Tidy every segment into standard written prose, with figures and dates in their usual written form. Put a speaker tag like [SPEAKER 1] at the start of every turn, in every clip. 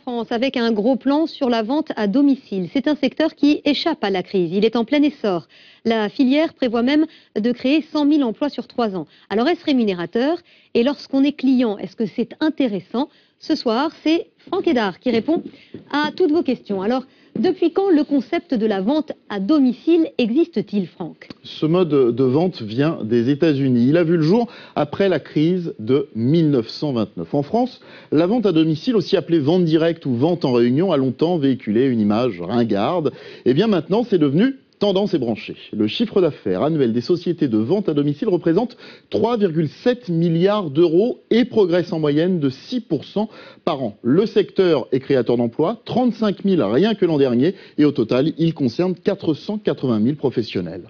[SPEAKER 1] France avec un gros plan sur la vente à domicile. C'est un secteur qui échappe à la crise. Il est en plein essor. La filière prévoit même de créer 100 000 emplois sur 3 ans. Alors est-ce rémunérateur? Et lorsqu'on est client, est-ce que c'est intéressant? Ce soir, c'est Franck Hédard qui répond à toutes vos questions. Alors, depuis quand le concept de la vente à domicile existe-t-il, Franck?
[SPEAKER 2] Ce mode de vente vient des États-Unis. Il a vu le jour après la crise de 1929. En France, la vente à domicile, aussi appelée vente directe ou vente en réunion, a longtemps véhiculé une image ringarde. Et bien maintenant, c'est devenu tendance et branchée. Le chiffre d'affaires annuel des sociétés de vente à domicile représente 3,7 milliards d'euros et progresse en moyenne de 6% par an. Le secteur est créateur d'emplois, 35 000 rien que l'an dernier, et au total, il concerne 480 000 professionnels.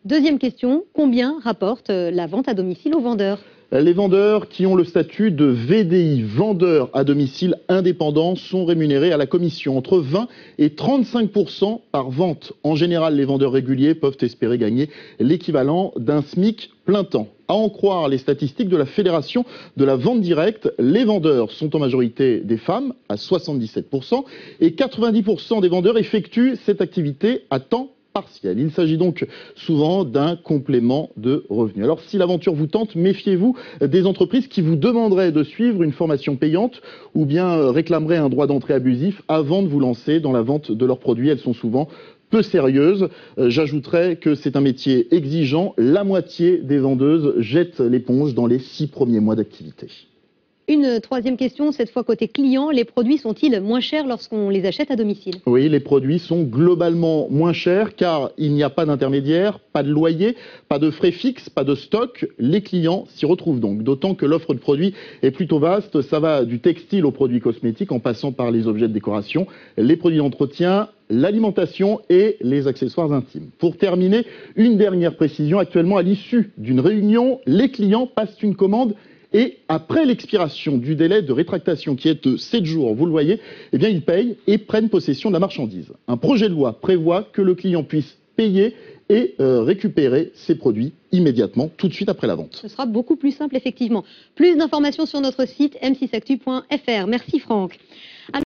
[SPEAKER 1] Deuxième question, combien rapporte la vente à domicile aux vendeurs?
[SPEAKER 2] Les vendeurs qui ont le statut de VDI, vendeurs à domicile indépendants, sont rémunérés à la commission entre 20 et 35% par vente. En général, les vendeurs réguliers peuvent espérer gagner l'équivalent d'un SMIC plein temps. À en croire les statistiques de la Fédération de la vente directe, les vendeurs sont en majorité des femmes, à 77%, et 90% des vendeurs effectuent cette activité à temps partiel. Il s'agit donc souvent d'un complément de revenu. Alors si l'aventure vous tente, méfiez-vous des entreprises qui vous demanderaient de suivre une formation payante ou bien réclameraient un droit d'entrée abusif avant de vous lancer dans la vente de leurs produits. Elles sont souvent peu sérieuses. J'ajouterais que c'est un métier exigeant. La moitié des vendeuses jettent l'éponge dans les 6 premiers mois d'activité.
[SPEAKER 1] Une troisième question, cette fois côté client, les produits sont-ils moins chers lorsqu'on les achète à domicile?
[SPEAKER 2] Oui, les produits sont globalement moins chers car il n'y a pas d'intermédiaire, pas de loyer, pas de frais fixes, pas de stock. Les clients s'y retrouvent donc, d'autant que l'offre de produits est plutôt vaste. Ça va du textile aux produits cosmétiques en passant par les objets de décoration, les produits d'entretien, l'alimentation et les accessoires intimes. Pour terminer, une dernière précision. Actuellement, à l'issue d'une réunion, les clients passent une commande et après l'expiration du délai de rétractation qui est de 7 jours, vous le voyez, eh bien ils payent et prennent possession de la marchandise. Un projet de loi prévoit que le client puisse payer et récupérer ses produits immédiatement, tout de suite après la vente.
[SPEAKER 1] Ce sera beaucoup plus simple, effectivement. Plus d'informations sur notre site m6actu.fr. Merci Franck.